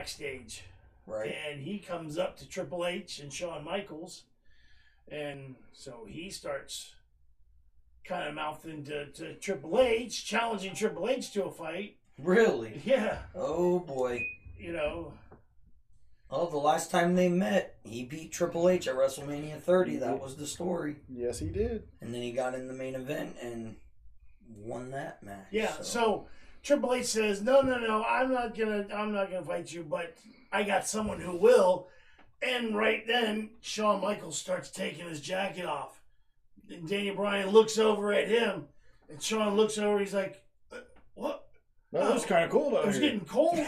backstage. Right. And he comes up to Triple H and Shawn Michaels. And so he starts kind of mouthing to Triple H, challenging Triple H to a fight. Really? Yeah. Oh, boy. You know. Oh, the last time they met, he beat Triple H at WrestleMania 30. That was the story. Yes, he did. And then he got in the main event and won that match. Yeah, so Triple H says, no, I'm not gonna fight you, but I got someone who will. And right then, Shawn Michaels starts taking his jacket off. And Daniel Bryan looks over at him, and Shawn looks over, he's like, what? No, it's kind of cold out here. It's getting cold.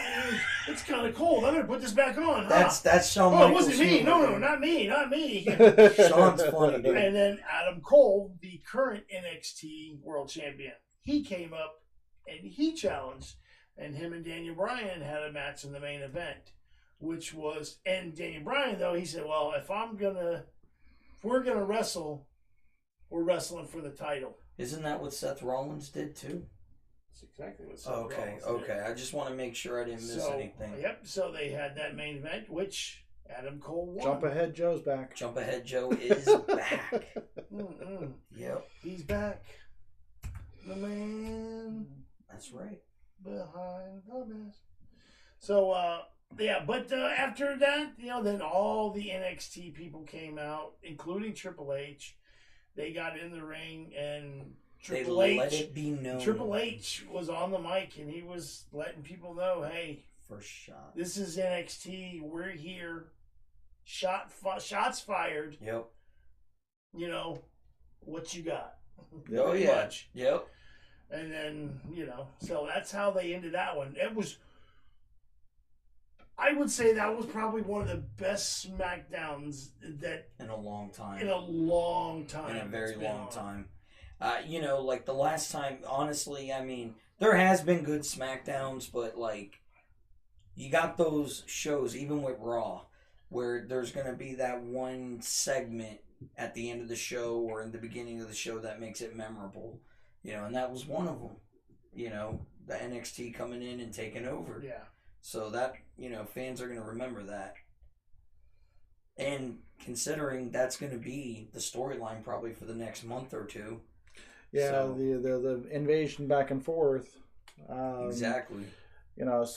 It's kind of cold. I'm going to put this back on. That's Shawn Michaels. Michaels. It wasn't me. No, not me. Shawn's funny, dude. And then Adam Cole, the current NXT World Champion, he came up and he challenged. And him and Daniel Bryan had a match in the main event, which was, and Daniel Bryan, though, he said, well, if we're going to wrestle, we're wrestling for the title. Isn't that what Seth Rollins did, too? That's exactly what Seth Rollins did. Okay. I just want to make sure I didn't miss anything. Yep, so they had that main event, which Adam Cole won. Jump Ahead Joe's back. Jump Ahead Joe is back. Yep. He's back. The man. That's right. Behind the mask. So, but after that, then all the NXT people came out, including Triple H. They got in the ring and Triple H, let it be known. Triple H was on the mic and he was letting people know, hey, first shot. This is NXT. We're here. Shots fired. Yep. What you got? Oh yeah. Much. Yep. And then so that's how they ended that one. It was. I would say that was probably one of the best SmackDowns that in a long time. In a long time. In a very long time. Like the last time, honestly, I mean, there has been good SmackDowns, but like, you got those shows, even with Raw, where there's going to be that one segment at the end of the show or in the beginning of the show that makes it memorable, and that was one of them, the NXT coming in and taking over. Yeah. So that, fans are going to remember that. And considering that's going to be the storyline probably for the next month or two. Yeah, so, the invasion back and forth. Exactly. It was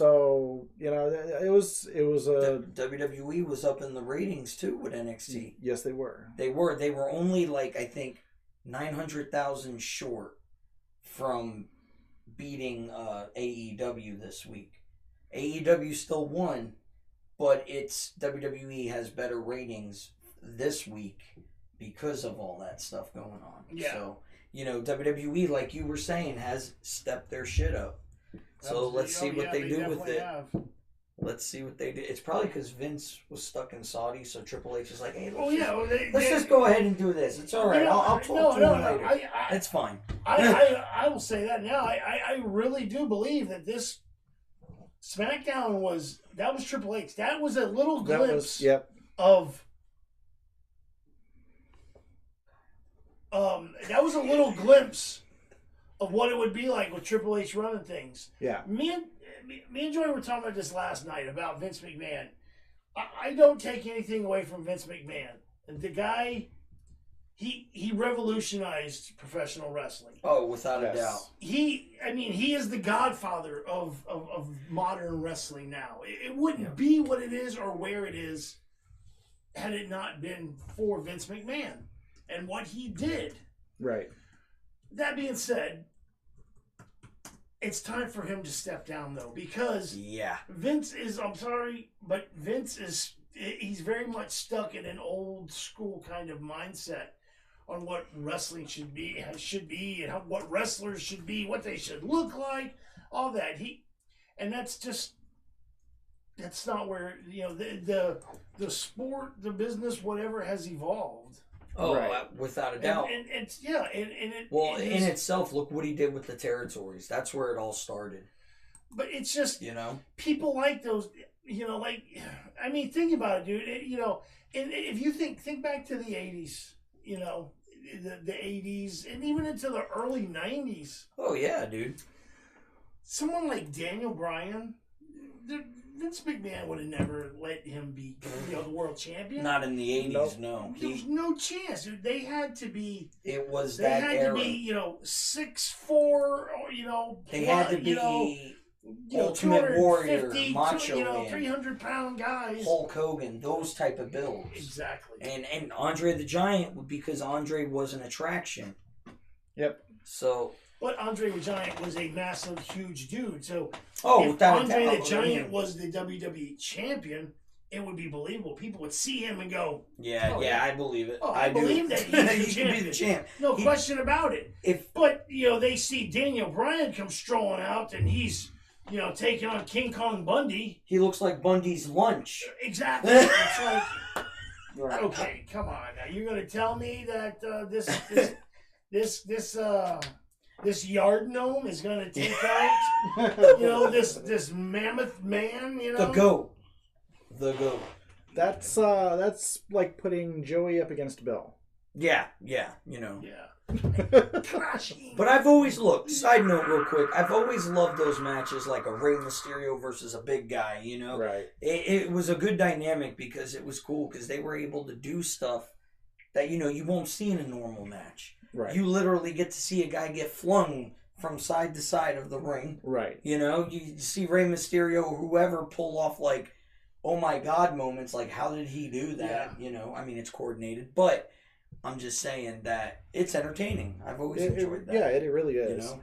a WWE was up in the ratings too with NXT. Yes, they were. They were only like I think 900,000 short from beating AEW this week. AEW still won, but it's WWE has better ratings this week because of all that stuff going on. Yeah. So, WWE, like you were saying, has stepped their shit up. So let's see what they do with it. Let's see what they do. It's probably because Vince was stuck in Saudi, so Triple H is like, hey, let's just go ahead and do this. It's all right. I'll talk to you later. It's fine. I will say that now. I really do believe that this SmackDown was Triple H. That was a little glimpse of. That was a little glimpse of what it would be like with Triple H running things. Yeah. Me and Joy were talking about this last night about Vince McMahon. I don't take anything away from Vince McMahon. The guy, he revolutionized professional wrestling. Oh, without a doubt. He is the godfather of modern wrestling now. It wouldn't be what it is or where it is had it not been for Vince McMahon and what he did. Right. That being said, it's time for him to step down, though, because Vince is, I'm sorry, but Vince is, he's very much stuck in an old school kind of mindset on what wrestling should be and what wrestlers should be, what they should look like, all that. That's not where, the sport, the business, whatever has evolved. Oh, right. Without a doubt. And in itself, look what he did with the territories. That's where it all started. But it's just, people like those, think about it, dude. If you think back to the 80s, the 80s, and even into the early 90s. Oh, yeah, dude. Someone like Daniel Bryan, Vince McMahon would have never let him be, the world champion. Not in the 80s, no. There was no chance. Dude. They had to be. It was that era. They had to be, 6'4", or They had to be Ultimate Warrior, Macho Man, 300-pound guys, Hulk Hogan, those type of builds. Exactly. And Andre the Giant, because Andre was an attraction. Yep. So. But Andre the Giant was a massive, huge dude. So if Andre the Giant was the WWE champion, it would be believable. People would see him and go, yeah, I believe it. Oh, I believe that he's he can be the champ. No question about it. But, they see Daniel Bryan come strolling out and he's, taking on King Kong Bundy. He looks like Bundy's lunch. Exactly. It's like, okay, come on. Now, you're going to tell me that this yard gnome is going to take out, this mammoth man, The goat. That's like putting Joey up against Bill. Yeah. Yeah. But I've always looked, side note real quick, I've always loved those matches like a Rey Mysterio versus a big guy, Right. It was a good dynamic because it was cool because they were able to do stuff that, you won't see in a normal match. Right. You literally get to see a guy get flung from side to side of the ring. Right. You see Rey Mysterio or whoever pull off like, oh my God moments, like how did he do that? Yeah. I mean, it's coordinated, but I'm just saying that it's entertaining. I've always enjoyed that. Yeah, it really is.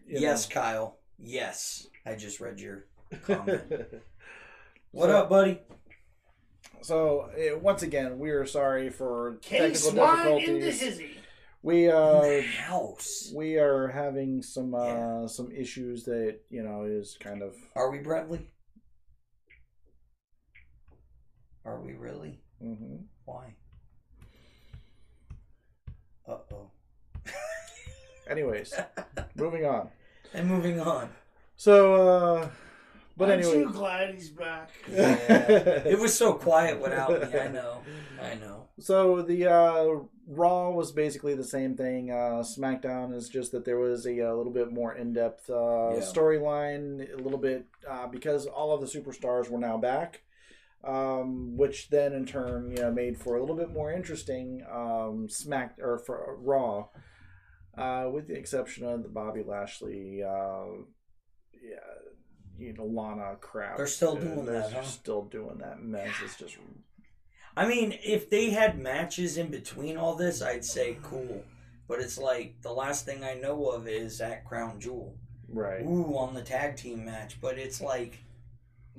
Yes, Kyle. Yes. I just read your comment. What up, buddy? So, once again, we are sorry for Case technical difficulties. into hizzy. We We are having some issues that, is kind of... Are we, Bradley? Are we really? Mm-hmm. Why? Uh-oh. Anyways, moving on. And moving on. So, but anyway. Aren't you glad he's back? Yeah. It was so quiet without me. I know. So the Raw was basically the same thing. SmackDown is just that there was a little bit more in-depth storyline, a little bit because all of the superstars were now back. Which then in turn, made for a little bit more interesting for Raw, with the exception of the Bobby Lashley, Lana crap. They're still doing that. They're still doing that mess. It's just. I mean, if they had matches in between all this, I'd say cool. But it's like the last thing I know of is at Crown Jewel. Right. Ooh, on the tag team match, but it's like.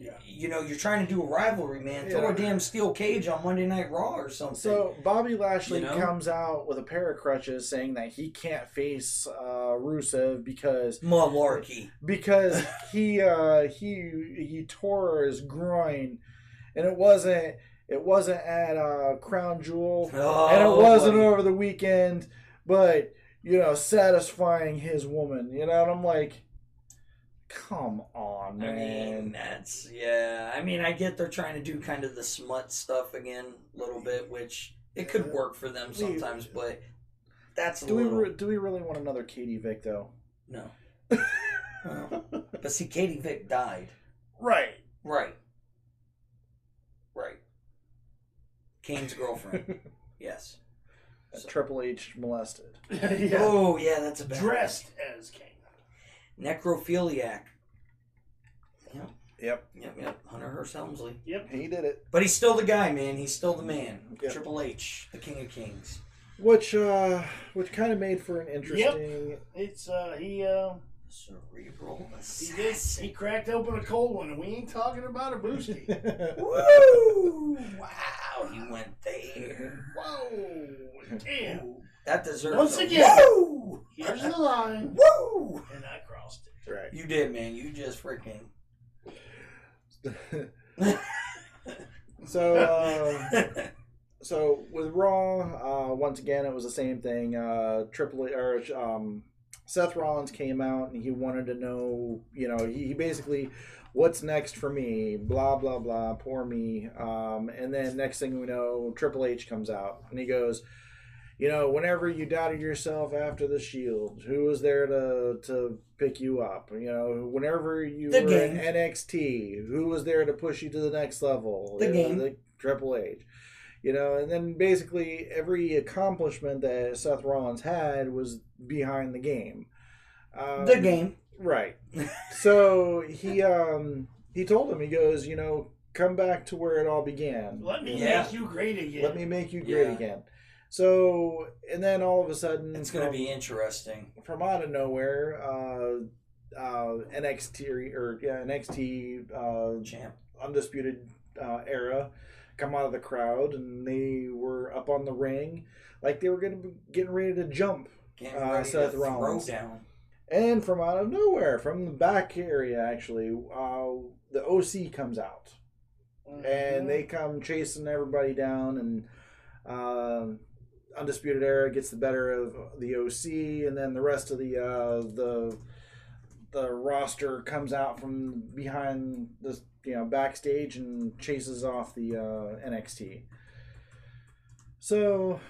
Yeah. You're trying to do a rivalry, man. Throw a damn steel cage on Monday Night Raw or something. So Bobby Lashley comes out with a pair of crutches saying that he can't face Rusev because malarkey. Because he tore his groin, and it wasn't at Crown Jewel, and it wasn't over the weekend, but satisfying his woman. And I'm like. Come on, man. I mean, I get they're trying to do kind of the smut stuff again a little bit, which it could work for them sometimes, but that's do we really want another Katie Vick, though? No. But see, Katie Vick died. Right. Kane's girlfriend. Yes. Triple H molested. Yeah. Oh, yeah, that's a bad dressed as Kane. Necrophiliac. Yep. Hunter Hearst Helmsley. Yep. He did it. But he's still the guy, man. He's still the man. Yep. Triple H, the King of Kings. Which kind of made for an interesting. Yep. It's cerebral assassin. He cracked open a cold one, and we ain't talking about a brewski. Woo! Wow, he went there. Whoa! Damn. That deserves once again. Woo! Here's the line. Woo! And I crossed it. Right. You did, man. You just freaking. So with Raw, once again, it was the same thing. Seth Rollins came out and he wanted to know, he basically, what's next for me? Blah blah blah. Poor me. And then next thing we know, Triple H comes out and he goes, whenever you doubted yourself after the Shield, who was there to pick you up? Whenever you were in NXT, who was there to push you to the next level? The Triple H. And then basically every accomplishment that Seth Rollins had was behind the game. The game. Right. So he told him, he goes, come back to where it all began. Let me make you great again. Let me make you great again. So, and then all of a sudden... It's going to be interesting. From out of nowhere, NXT champ. Undisputed Era come out of the crowd, and they were up on the ring like they were getting ready to jump Seth Rollins. Throw down. And from out of nowhere, from the back area, actually, the OC comes out. Mm-hmm. And they come chasing everybody down, and Undisputed Era gets the better of the OC, and then the rest of the roster comes out from behind this, backstage and chases off the NXT. So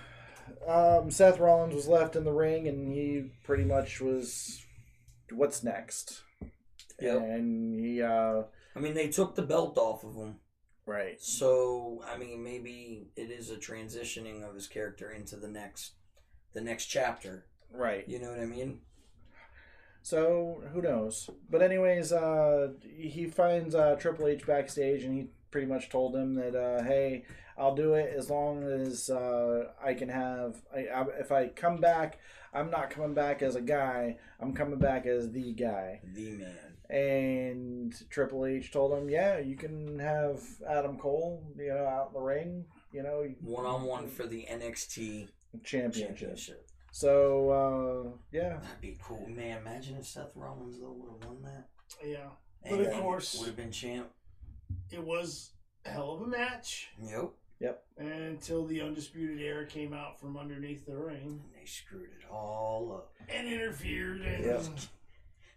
Seth Rollins was left in the ring, and he pretty much was, what's next? Yep. And he they took the belt off of him. Right. So, maybe it is a transitioning of his character into the next chapter. Right. You know what I mean? So, who knows? But anyways, he finds Triple H backstage, and he pretty much told him that, hey, I'll do it as long as I can have... if I come back, I'm not coming back as a guy. I'm coming back as the guy. The man. And Triple H told him, yeah, you can have Adam Cole, out in the ring, one-on-one for the NXT championship. So, yeah. That'd be cool. Man, imagine if Seth Rollins, though, would have won that. Yeah. And but of course, would have been champ. It was a hell of a match. Yep. Until the Undisputed Era came out from underneath the ring. And they screwed it all up. And interfered and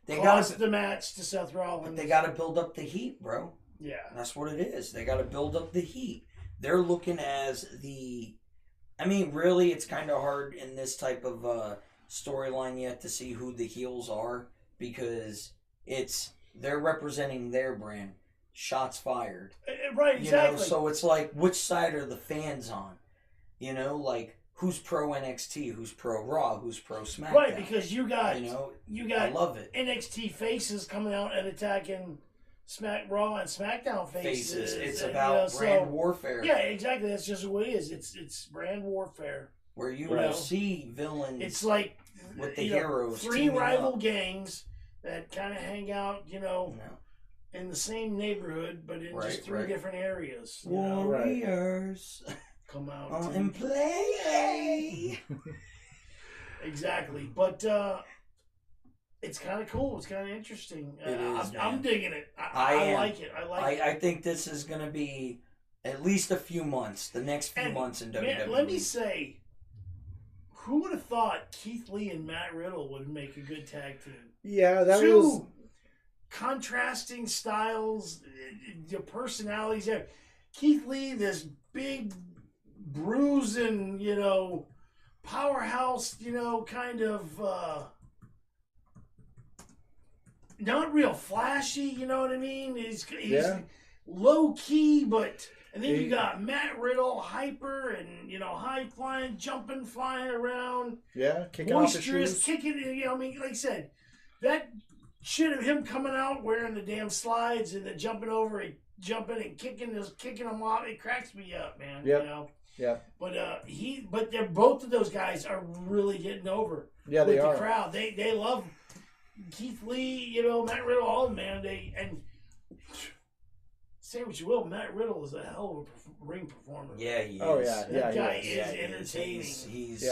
they cost the match to Seth Rollins. They got to build up the heat, bro. Yeah. That's what it is. They got to build up the heat. They're looking as the... really, it's kind of hard in this type of storyline yet to see who the heels are, because they're representing their brand. Shots fired. Right, exactly. So it's like, which side are the fans on? Who's pro NXT, who's pro Raw, who's pro SmackDown? Right, because you got I love it. NXT faces coming out and attacking Raw and SmackDown faces. It's about brand warfare. Yeah, exactly. That's just what it is. It's brand warfare. Where you will see villains. It's like with the heroes. 3 rival gangs that kind of hang out, in the same neighborhood, but in just 3 different areas. Warriors. Come out and play. Exactly. But it's kind of cool. It's kind of interesting. I'm digging it. I like it. I think this is going to be at least a few months. The next few months in WWE. Let me say, who would have thought Keith Lee and Matt Riddle would make a good tag team? Yeah, that was... contrasting styles, the personalities. Keith Lee, this big, bruising, powerhouse, kind of not real flashy. You know what I mean? He's low key, but and then you got Matt Riddle, hyper and high flying, jumping, flying around. Yeah, kicking off the shoes. Kicking. Like I said, that. Shit of him coming out wearing the damn slides and then jumping and kicking them off, it cracks me up, man. Yep. Yeah. But they're both of those guys are really getting over. Yeah, they are. The crowd. They love Keith Lee, Matt Riddle, all of them, man. And say what you will, Matt Riddle is a hell of a ring performer. Yeah, he is. Oh yeah, that guy is entertaining. He's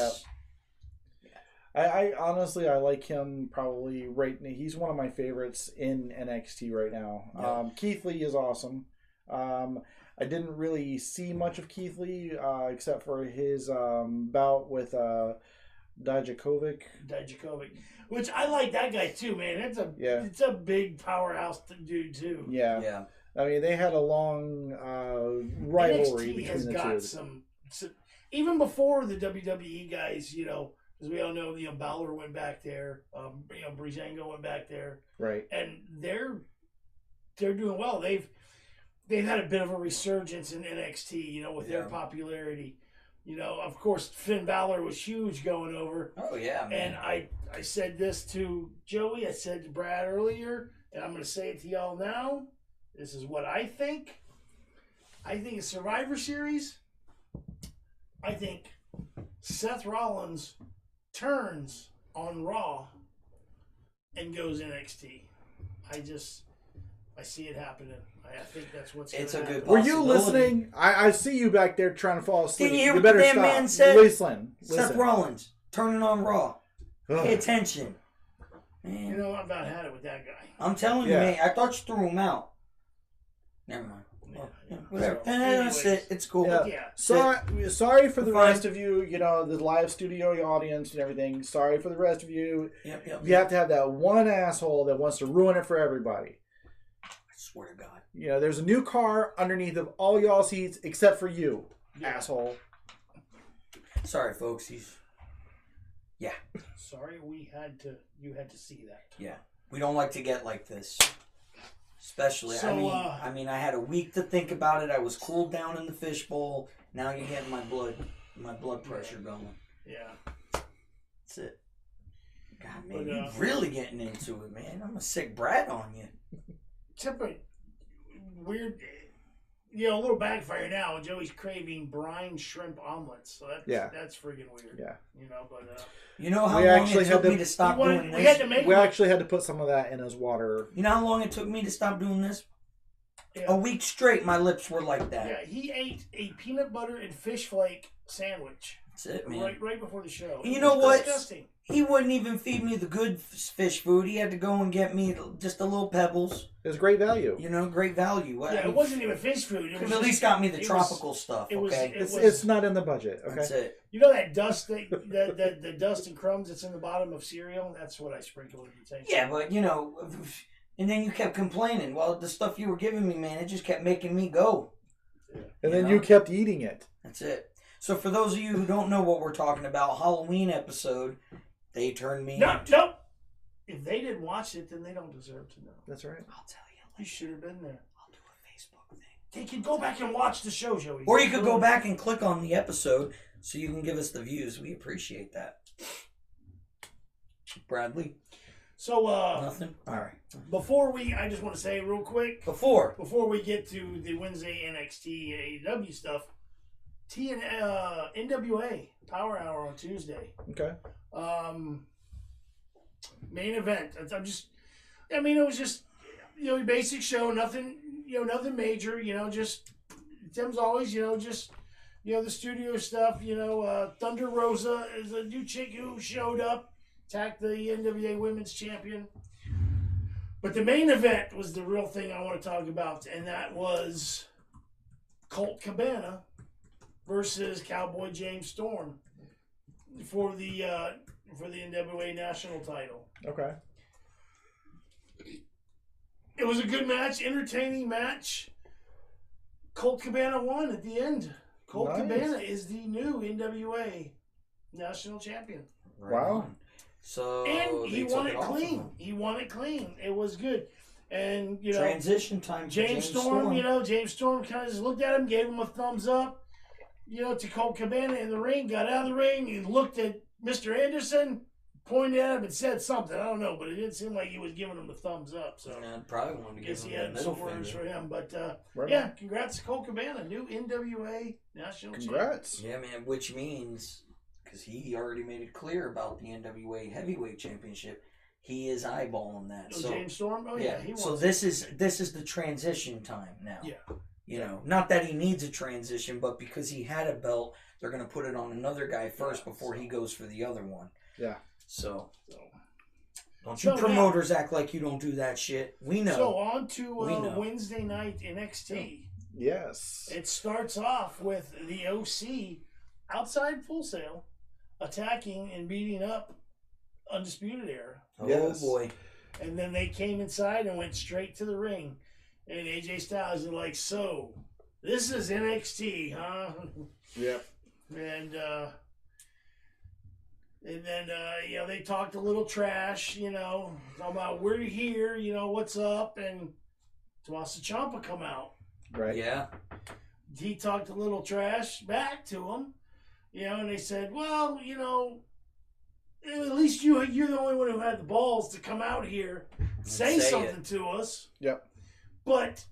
I honestly, I like him probably right now. He's one of my favorites in NXT right now. Yep. Keith Lee is awesome. I didn't really see much of Keith Lee except for his bout with Dijakovic. Which I like that guy too, man. It's a big powerhouse dude too. Yeah. I mean, they had a long rivalry NXT between has the got two. even before the WWE guys, as we all know, Baszler went back there, Breezango went back there, right? And they're doing well. They've had a bit of a resurgence in NXT, with their popularity. Of course, Finn Balor was huge going over. Oh yeah, man. And I said this to Joey, I said to Brad earlier, and I'm going to say it to y'all now. This is what I think. I think a Survivor Series. I think Seth Rollins turns on Raw and goes NXT. I see it happening. I think that's what's going to happen. Good Were you listening? I see you back there trying to fall asleep. Did you hear you what better that stop. Man said? Listen. Seth Rollins turning on Raw. Pay attention. Man. I've about had it with that guy. I'm telling you, man. I thought you threw him out. Never mind. Whatever. That's it. It's cool. Yeah. Sorry for the rest of you, the live studio audience and everything. Sorry for the rest of you. Yep. You have to have that one asshole that wants to ruin it for everybody. I swear to God. There's a new car underneath of all y'all seats except for you, asshole. Sorry, folks. Yeah. Sorry, you had to see that. Yeah. We don't like to get like this. Especially, I had a week to think about it. I was cooled down in the fishbowl. Now you're getting my blood pressure going. Yeah. That's it. God, man, you're really getting into it, man. I'm a sick brat on you. Except for weird, a little backfire now. Joey's craving brine shrimp omelets, so that's friggin' weird. Yeah. But you know how long it took me to stop doing this? We actually had to put some of that in his water. You know how long it took me to stop doing this? Yeah. A week straight, my lips were like that. Yeah, he ate a peanut butter and fish flake sandwich. That's it, man. Right before the show. You know what? Disgusting. He wouldn't even feed me the good fish food. He had to go and get me just a little Pebbles. It was great value. Great value. Yeah, it wasn't even fish food. It at least got me the tropical stuff. It's not in the budget. Okay, that's it. That dust, the dust and crumbs that's in the bottom of cereal. That's what I sprinkle in the tank. Yeah, but and then you kept complaining. Well, the stuff you were giving me, man, it just kept making me go. Yeah. And then you kept eating it. That's it. So for those of you who don't know what we're talking about, Halloween episode, they turned me Nope. If they didn't watch it, then they don't deserve to know. That's right. I'll tell you. You should have been there. I'll do a Facebook thing. They can go back and watch the show, Joey. Or you could go back and click on the episode so you can give us the views. We appreciate that. Bradley? So, nothing? All right. I just want to say real quick. Before we get to the Wednesday NXT AEW stuff, NWA Power Hour on Tuesday. Okay. Main event. It was just, basic show, nothing major, just, Tim's always, the studio stuff, Thunder Rosa is a new chick who showed up, attacked the NWA Women's Champion. But the main event was the real thing I want to talk about, and that was Colt Cabana versus Cowboy James Storm for the NWA national title. Okay. It was a good match, entertaining match. Colt Cabana won at the end. Colt Cabana is the new NWA national champion. Wow. So and he won it clean. He won it clean. It was good. And transition time. James Storm. James Storm kind of just looked at him, gave him a thumbs up. To Colt Cabana in the ring, got out of the ring, he looked at Mr. Anderson, pointed at him and said something. I don't know, but it didn't seem like he was giving him a thumbs up. So I probably wanted to give him a middle finger for him. But right congrats to Colt Cabana, new NWA national champion. Congrats. Yeah, man. Which means, because he already made it clear about the NWA Heavyweight Championship, he is eyeballing that. So James Storm. Oh yeah, he wants. So this is the transition time now. Yeah. Not that he needs a transition, but because he had a belt, they're going to put it on another guy first before he goes for the other one. Yeah. So don't you promoters act like you don't do that shit. We know. So on to Wednesday night NXT. Yes. It starts off with the OC outside Full Sail attacking and beating up Undisputed Era. Oh boy. And then they came inside and went straight to the ring. And AJ Styles is like, so, this is NXT, huh? Yep. And then, they talked a little trash, talking about we're here, what's up, and Tommaso Ciampa come out. Right. Yeah. He talked a little trash back to him, and they said, well, at least you're the only one who had the balls to come out here and say something to us. Yep. But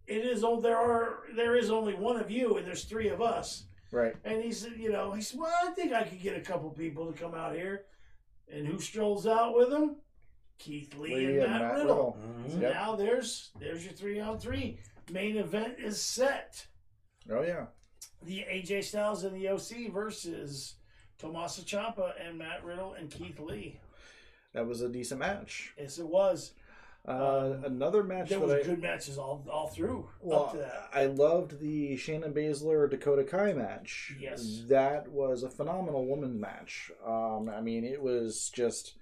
there is only one of you, and there's three of us. Right. And he said, well, I think I could get a couple people to come out here. And who strolls out with him? Keith Lee and Matt Riddle. Mm-hmm. So now there's your 3-on-3. Main event is set. Oh, yeah. The AJ Styles and the OC versus Tommaso Ciampa and Matt Riddle and Keith Lee. That was a decent match. Yes, it was. Another match there was good matches all through up to that. I loved the Shayna Baszler Dakota Kai match. Yes, that was a phenomenal women's match. It was just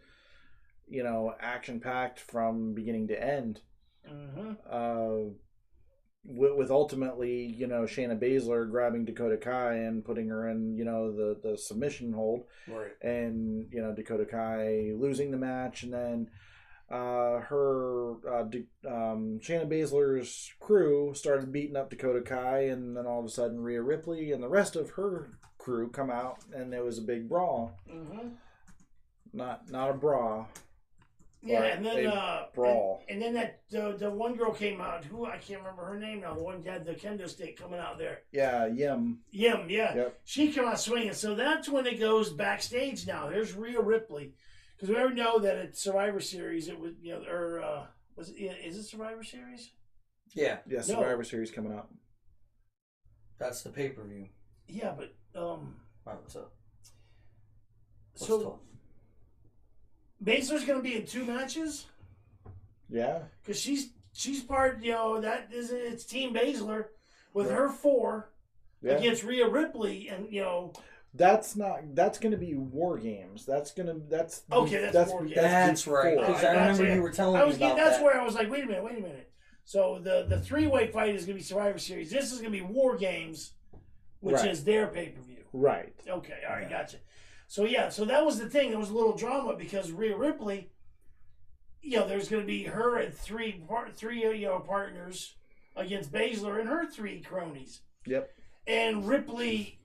action packed from beginning to end. Mm-hmm. With ultimately Shayna Baszler grabbing Dakota Kai and putting her in the submission hold, right, and Dakota Kai losing the match, and then Shayna Baszler's crew started beating up Dakota Kai, and then all of a sudden Rhea Ripley and the rest of her crew come out, and there was a big brawl. Mm-hmm. Not a brawl. Yeah, and then brawl. And then that the one girl came out. Who I can't remember her name now. The one who had the kendo stick coming out there. Yeah, Yim. Yeah. Yep. She came out swinging. So that's when it goes backstage. Now there's Rhea Ripley. Because we already know that at Survivor Series, it was, is it Survivor Series? Yeah. Yeah, Survivor Series coming up. That's the pay-per-view. Yeah, but, what's up? Baszler's going to be in 2 matches? Yeah. Because she's part, it's Team Baszler with her 4 against Rhea Ripley, and, That's going to be War Games. That's War Games. That's right. Because I remember you were telling me about that. That's where I was like, wait a minute. So the 3-way fight is going to be Survivor Series. This is going to be War Games, which is their pay-per-view. Right. Okay. All right. Gotcha. So so that was the thing. There was a little drama because Rhea Ripley, there's going to be her and three partners against Baszler and her 3 cronies. Yep. And Ripley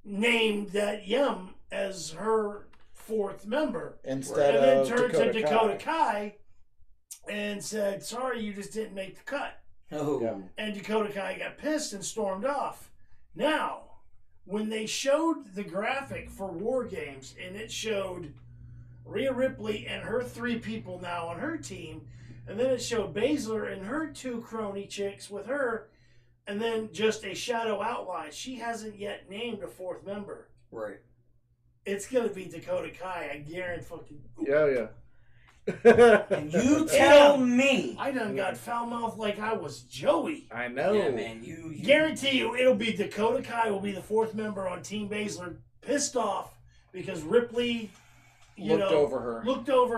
named that Yum as her 4th member. Instead and then of turned Dakota to Dakota Kai and said, sorry, you just didn't make the cut. Oh. Yeah. And Dakota Kai got pissed and stormed off. Now, when they showed the graphic for War Games, and it showed Rhea Ripley and her 3 people now on her team, and then it showed Baszler and her 2 crony chicks with her, and then just a shadow outline. She hasn't yet named a 4th member. Right. It's going to be Dakota Kai. I guarantee fucking... Yeah. And you tell me. I done got foul mouth like I was Joey. I know. Yeah, man. You guarantee you it'll be Dakota Kai will be the 4th member on Team Baszler, pissed off because Ripley looked over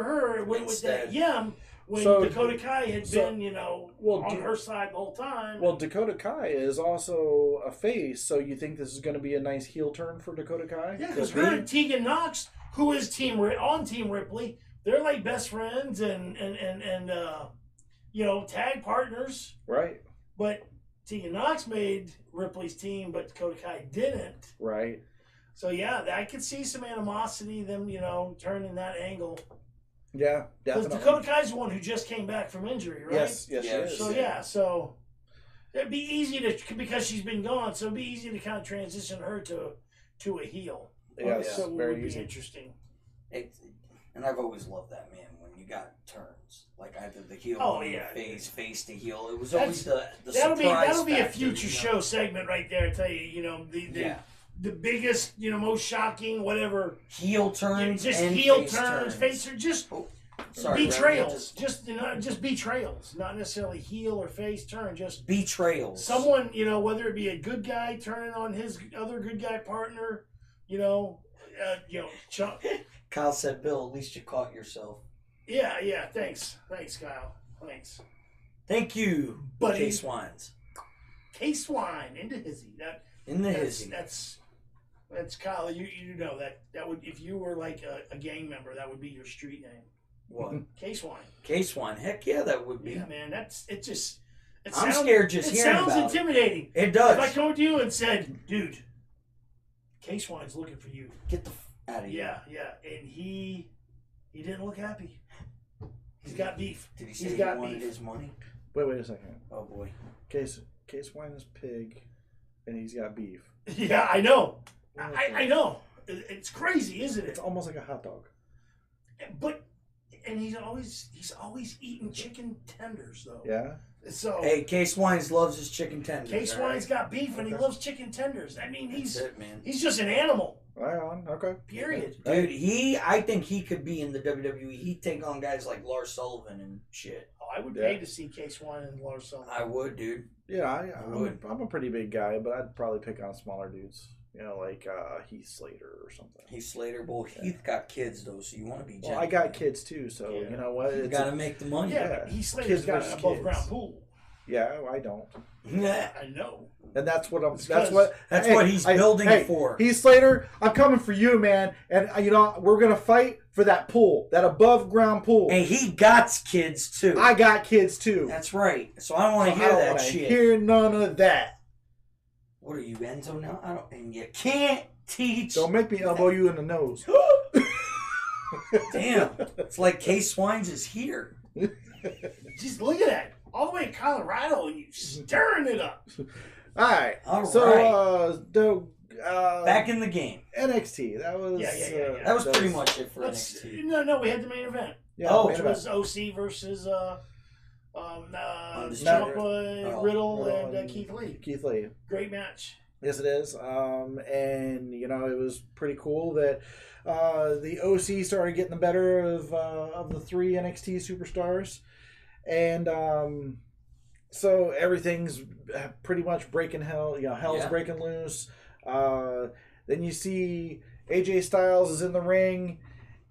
her with that Yum. When Dakota Kai had been, on her side the whole time. Well, Dakota Kai is also a face, so you think this is going to be a nice heel turn for Dakota Kai? Yeah, because her and Tegan Knox, who is on Team Ripley, they're like best friends and tag partners. Right. But Tegan Knox made Ripley's team, but Dakota Kai didn't. Right. So, yeah, I could see some animosity, them, turning that angle. Yeah, definitely. Because Dakota Kai's the one who just came back from injury, right? Yes, she is. So it'd be easy because she's been gone, so it'd be easy to kind of transition her to a heel. Yes, so it very would be easy. Interesting. And I've always loved that, man, when you got turns. Like either the heel face to heel. It was always the surprise That'll be a factor, future show segment right there, I tell you, the biggest, most shocking, whatever. Heel turns, just and heel face turns, just betrayals. Just betrayals. Not necessarily heel or face turn, just betrayals. Someone, whether it be a good guy turning on his other good guy partner, Kyle said, Bill, at least you caught yourself. Yeah. Thanks, Kyle. Thank you, buddy. K-Swines. K-Swine into hizzy. In the hizzy. That's Kyle. You know that would, if you were like a gang member, that would be your street name. What? K-Swine. K-Swine. Heck yeah, that would be. Yeah, man. I'm scared just hearing about it. It sounds intimidating. It does. If I come to you and said, dude, K-Swine's looking for you. Get the out of here. Yeah. And he didn't look happy. He's got beef. Did he say he wanted his money? Wait a second. Oh, boy. K-Swine is pig, and he's got beef. Yeah, I know. I know. It's crazy, isn't it? It's almost like a hot dog. And he's always eating chicken tenders, though. Yeah. So hey, K-Swines loves his chicken tenders. K-Swine's got beef, and he loves chicken tenders. I mean, That's it, man. He's just an animal. Right on. Okay. Period. Dude, I think he could be in the WWE. He'd take on guys like Lars Sullivan and shit. Oh, I would pay to see K-Swine and Lars Sullivan. I would, dude. Yeah, I'm a pretty big guy, but I'd probably pick on smaller dudes. You know, like Heath Slater or something. Heath Slater. Well, Heath got kids, though, so you want to be gentle. Well, I got kids, too, so you know what? You got to make the money. Yeah, Heath Slater's got an above-ground pool. Yeah, I don't. I know. And that's what what he's building for. Heath Slater, I'm coming for you, man. And you know, we're gonna fight for that pool, that above ground pool. And he got kids too. I got kids too. That's right. So I don't want to hear that shit. Hear none of that. What are you, Enzo now? And you can't teach. Don't make me elbow you in the nose. Damn, it's like K-Swines is here. Just look at that. All the way to Colorado, and you stirring it up. All right. Back in the game. NXT. That was That was pretty much it for NXT. No, we had the main event. Yeah, which was OC versus Ciampa, Riddle, and Keith Lee. Keith Lee. Great match. Yes, it is. And you know, it was pretty cool that the OC started getting the better of the three NXT superstars. And so everything's pretty much breaking hell. You know, hell's breaking loose. Then you see AJ Styles is in the ring,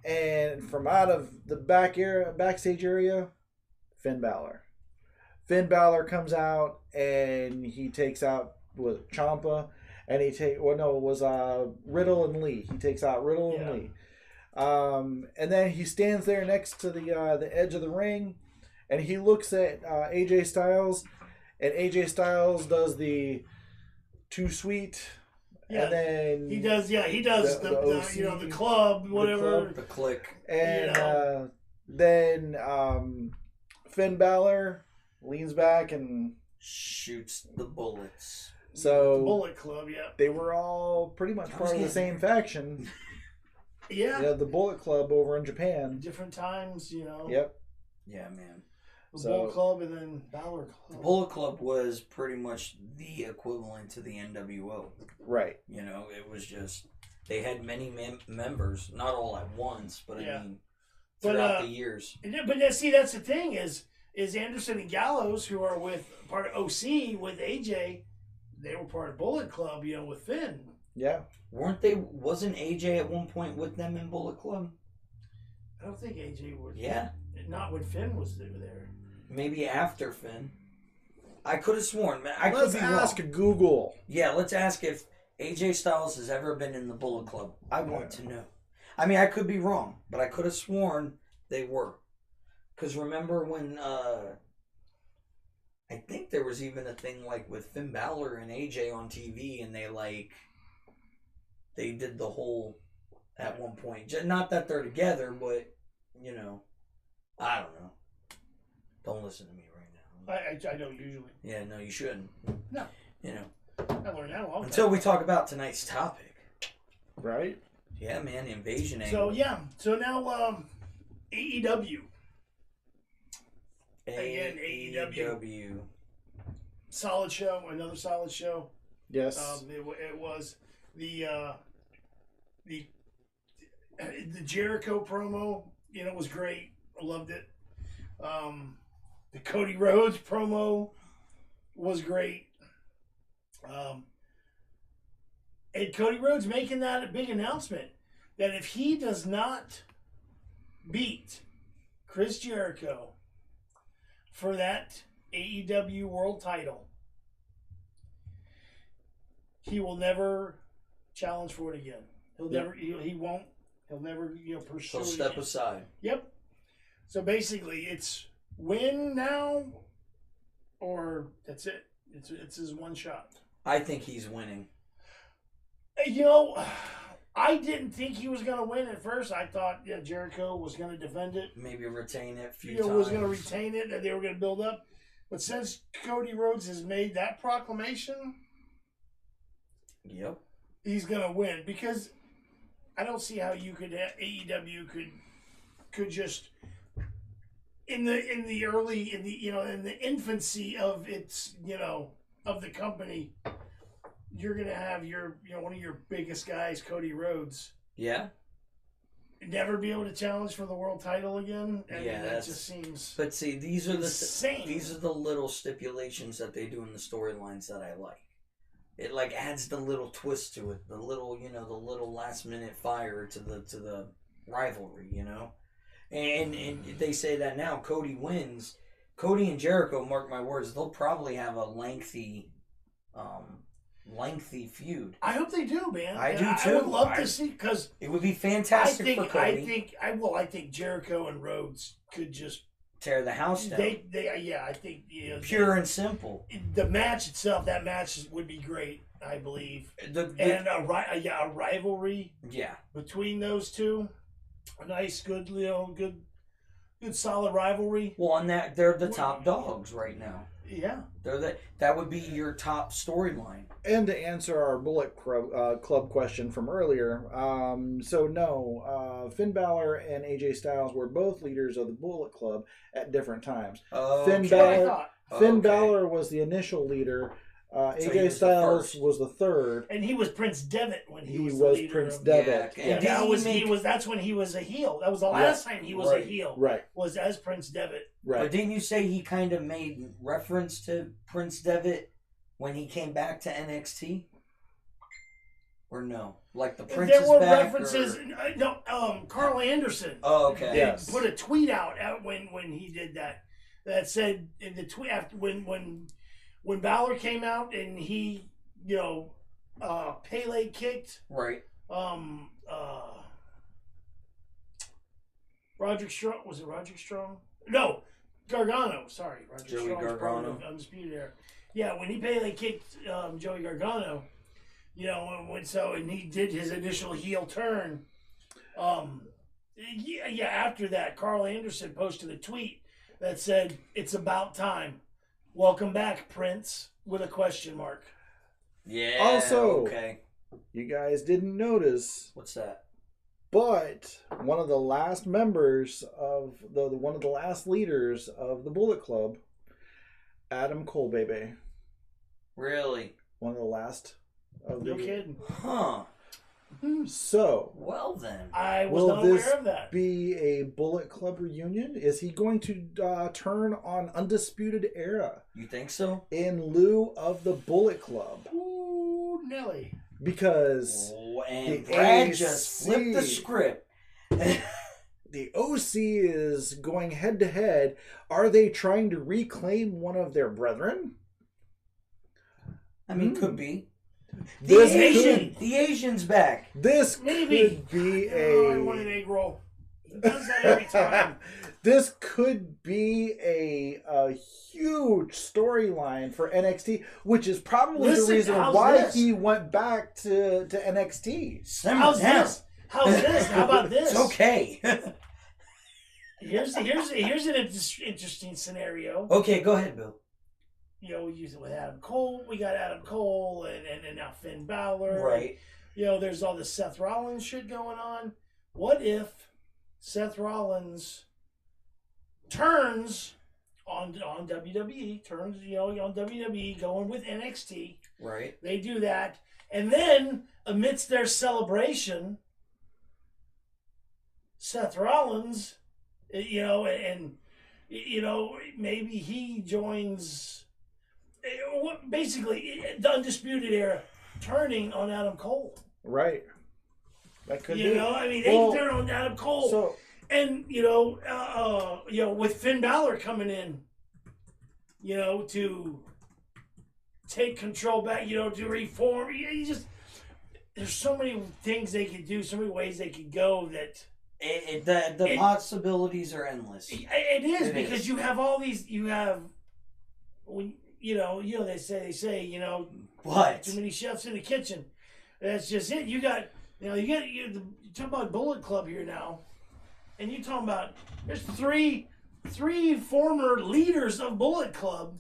and from out of the backstage area, Finn Balor. Finn Balor comes out and he takes out Ciampa, and Riddle and Lee. He takes out Riddle and Lee. And then he stands there next to the edge of the ring. And he looks at AJ Styles, and AJ Styles does the too sweet, and then he does the club, whatever, the click, and then Finn Balor leans back and shoots the bullets. So the Bullet Club, they were all pretty much part of the same faction. The Bullet Club over in Japan. Different times, you know. Yep. Yeah, man. The Bullet Club and then Balor Club. The Bullet Club was pretty much the equivalent to the NWO. Right. You know, it was just, they had many members, not all at once, but I mean, throughout the years. But see, that's the thing is Anderson and Gallows, who are with part of OC with AJ, they were part of Bullet Club, you know, with Finn. Yeah. Wasn't AJ at one point with them in Bullet Club? I don't think AJ was. Yeah. Not when Finn was there. Maybe after Finn. I could have sworn, man. Let's ask Google. Yeah, let's ask if AJ Styles has ever been in the Bullet Club. I want to know. I mean, I could be wrong, but I could have sworn they were. Because remember when, I think there was even a thing like with Finn Balor and AJ on TV, and they did the whole, at one point. Not that they're together, but, you know, I don't know. Don't listen to me right now. I don't usually. Yeah, no, you shouldn't. No. You know. I learned that a long time. Until we talk about tonight's topic. Right? Yeah, man, the invasion angle. So now AEW. Again, AEW. Solid show, another solid show. Yes. It was the Jericho promo, you know, was great. I loved it. The Cody Rhodes promo was great. And Cody Rhodes making that a big announcement that if he does not beat Chris Jericho for that AEW world title, he will never challenge for it again. He'll never. He won't. He'll never. Pursue. He'll step aside. Yep. So basically, it's win now, or that's it. It's his one shot. I think he's winning. I didn't think he was going to win at first. I thought Jericho was going to defend it. Maybe retain it a few times. Was going to retain it, and they were going to build up. But since Cody Rhodes has made that proclamation, yep, he's going to win, because I don't see how AEW could just in the infancy of its of the company. You're gonna have one of your biggest guys, Cody Rhodes. Yeah. Never be able to challenge for the world title again. That just seems. But see, these are insane. These are the little stipulations that they do in the storylines that I like. It adds the little twist to it, the little last minute fire to the rivalry, And they say that now Cody wins. Cody and Jericho, mark my words, they'll probably have a lengthy feud. I hope they do, man. I do too. I would love to see, because it would be fantastic for Cody. I think Jericho and Rhodes could just tear the house down. I think pure and simple. The match itself, that match would be great, I believe, and a rivalry. Yeah, between those two, a nice, good, good solid rivalry. Well, and they're the top dogs right now. Yeah, that would be your top storyline. And to answer our Bullet Club question from earlier, Finn Balor and AJ Styles were both leaders of the Bullet Club at different times. Okay. Finn Balor was the initial leader. AJ Styles was the third, and he was Prince Devitt when he was the leader Prince Devitt. Yeah. And that's when he was a heel. That was the last time he was a heel. Right. Was as Prince Devitt. Right. But didn't you say he kind of made reference to Prince Devitt when he came back to NXT? Or no? Like the Prince is back? There were references. No, Carl Anderson. Oh, okay. Yes. Put a tweet out when he did that. That said in the tweet after when Balor came out and he, Pele kicked. Right. Roderick Strong. Was it Roderick Strong? No, Gargano. Sorry, Roderick Joey Strong's Gargano. Undisputed Era. Yeah, when he Pele kicked Joey Gargano, and he did his initial heel turn. After that, Carl Anderson posted a tweet that said, "It's about time. Welcome back, Prince," with a question mark. Yeah. Also, okay. You guys didn't notice. What's that? But one of the last members of one of the last leaders of the Bullet Club, Adam Cole, baby. Really? One of the last. No kidding. Huh. So, well then, I was not aware of that. Be a Bullet Club reunion? Is he going to turn on Undisputed Era? You think so? In lieu of the Bullet Club? Ooh, Nelly. Because and Brad just flipped the script. The OC is going head to head. Are they trying to reclaim one of their brethren? I mean, could be. The Asian's back. This could be I want an egg roll. He does that every time. This could be a huge storyline for NXT, which is probably the reason why he went back to NXT. How's this? How about this? It's okay. Here's an interesting scenario. Okay, go ahead, Bill. We use it with Adam Cole. We got Adam Cole and now Finn Balor. Right. There's all this Seth Rollins shit going on. What if Seth Rollins turns on WWE, on WWE, going with NXT. Right. They do that. And then, amidst their celebration, Seth Rollins, and maybe he joins, basically, the Undisputed Era turning on Adam Cole. Right. That could be. They can turn on Adam Cole. So, and, with Finn Balor coming in, to take control back, to reform. There's so many things they could do, so many ways they could go that... The possibilities are endless. It is, because you have all these, they say, what? Too many chefs in the kitchen. That's just it. You talk about Bullet Club here now, and you talking about there's three former leaders of Bullet Club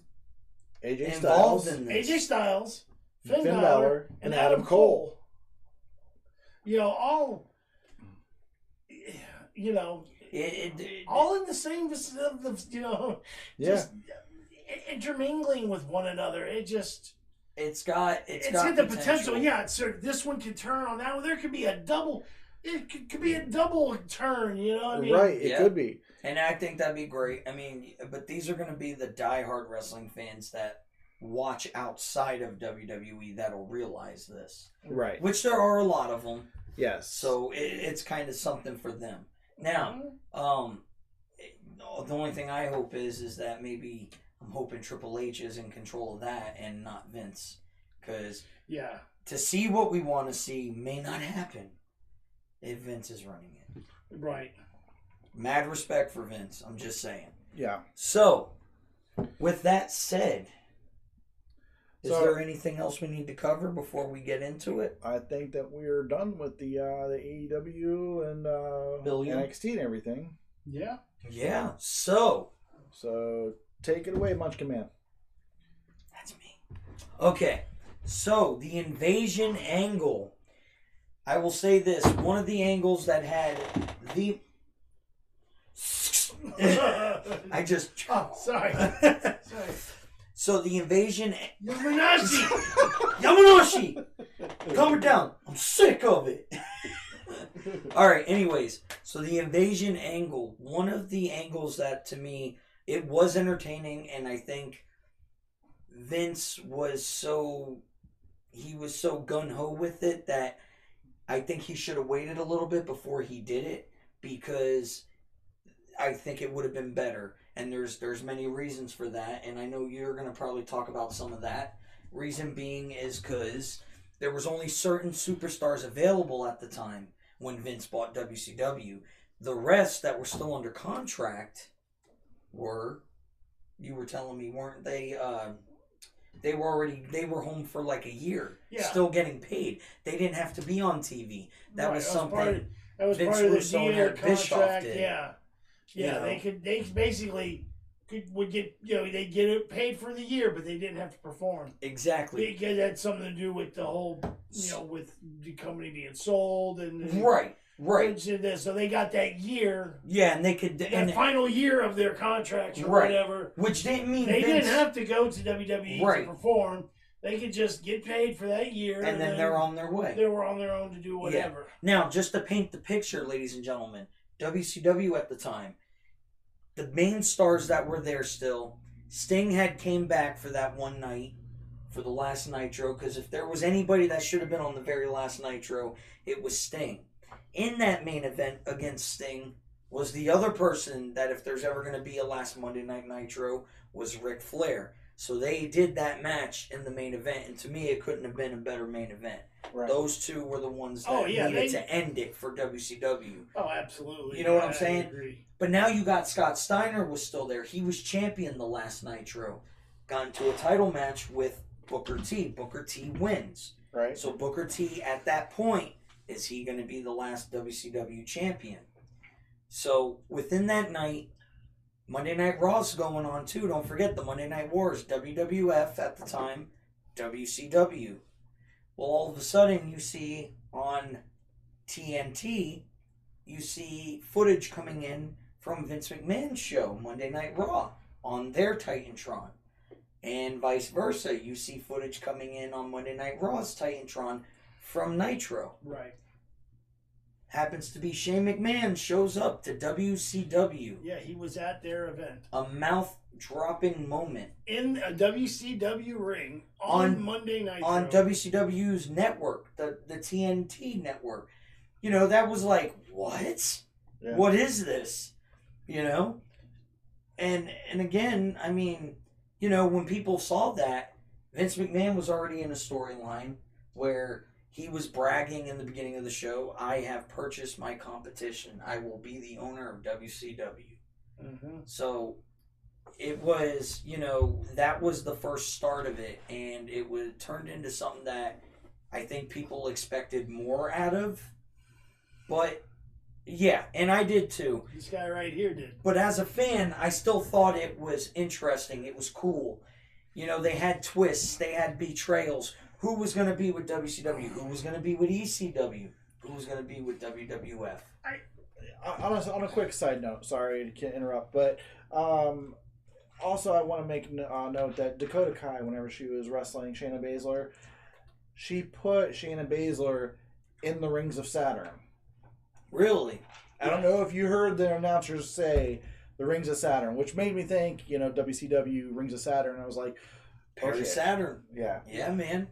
involved in this. AJ Styles, Finn Balor, and Adam Cole. All in the same, just intermingling with one another. It's got the potential. Yeah, this one could turn on that one. There could be a double. It could be a double turn. You know what I mean? Right. It could be. And I think that'd be great. I mean, but these are going to be the diehard wrestling fans that watch outside of WWE that'll realize this. Right. Which there are a lot of them. Yes. So it's kind of something for them. Now, the only thing I hope is that maybe I'm hoping Triple H is in control of that and not Vince. Because to see what we want to see may not happen if Vince is running it. Right. Mad respect for Vince. I'm just saying. Yeah. So, with that said, is there anything else we need to cover before we get into it? I think that we're done with the AEW and NXT and everything. Yeah. Yeah. So take it away, Munchkin Man. That's me. Okay. So, the invasion angle. I will say this. One of the angles that had the... I just... Oh, sorry. So the invasion... Yamanashi! Calm it down. I'm sick of it. Alright, anyways. So the invasion angle. One of the angles that, to me, it was entertaining, and I think Vince was so... He was so gung-ho with it that I think he should have waited a little bit before he did it, because I think it would have been better. And there's many reasons for that, and I know you're going to probably talk about some of that. Reason being is because there was only certain superstars available at the time when Vince bought WCW. The rest that were still under contract were, you were telling me, weren't they? They were home for like a year, still getting paid. They didn't have to be on TV. That was something Vince Russo and Bischoff did. Yeah, they basically would get, they'd get it paid for the year, but they didn't have to perform. Exactly. It had something to do with the whole, with the company being sold and right. So they got that year. Yeah, and they could that final year of their contracts or whatever. Which didn't mean they didn't have to go to WWE to perform. They could just get paid for that year, and then they're on their way. They were on their own to do whatever. Yeah. Now, just to paint the picture, ladies and gentlemen, WCW at the time, the main stars that were there still, Sting had came back for that one night, for the last Nitro, because if there was anybody that should have been on the very last Nitro, it was Sting. In that main event against Sting was the other person that, if there's ever going to be a last Monday Night Nitro, was Ric Flair. So they did that match in the main event, and to me, it couldn't have been a better main event. Right. Those two were the ones that needed to end it for WCW. Oh, absolutely. You know what I'm saying? I agree. But now you got Scott Steiner was still there. He was champion the last Nitro. Got into a title match with Booker T. Booker T wins. Right. So Booker T, at that point, is he going to be the last WCW champion? So within that night, Monday Night Raw's going on too. Don't forget the Monday Night Wars. WWF at the time, WCW. Well, all of a sudden you see on TNT, you see footage coming in from Vince McMahon's show, Monday Night Raw, on their Titantron. And vice versa. You see footage coming in on Monday Night Raw's Titantron from Nitro. Right. Happens to be Shane McMahon shows up to WCW. Yeah, he was at their event. A mouth-dropping moment. In a WCW ring on Monday Night. On WCW's network, the TNT network. You know, that was like, what? Yeah. What is this? You know? And again, I mean, you know, when people saw that, Vince McMahon was already in a storyline where he was bragging in the beginning of the show, I have purchased my competition. I will be the owner of WCW. Mm-hmm. So it was, that was the first start of it, and it was turned into something that I think people expected more out of. But, yeah, and I did too. This guy right here did. But as a fan, I still thought it was interesting. It was cool. They had twists. They had betrayals. Who was going to be with WCW? Who was going to be with ECW? Who was going to be with WWF? On a quick side note, sorry to interrupt, but also I want to make note that Dakota Kai, whenever she was wrestling Shayna Baszler, she put Shayna Baszler in the Rings of Saturn. Really? I don't know if you heard the announcers say the Rings of Saturn, which made me think, WCW Rings of Saturn. I was like, Paris of Saturn. Yeah. Yeah, man.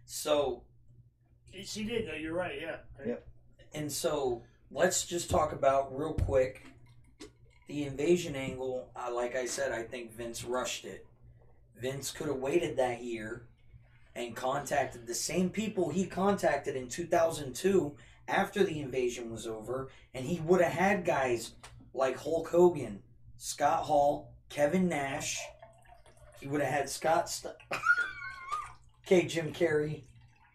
So. She did, though. You're right, yeah. Yep. And so, let's just talk about, real quick, the invasion angle. Like I said, I think Vince rushed it. Vince could have waited that year and contacted the same people he contacted in 2002 after the invasion was over, and he would have had guys like Hulk Hogan, Scott Hall, Kevin Nash. He would have had Jim Carrey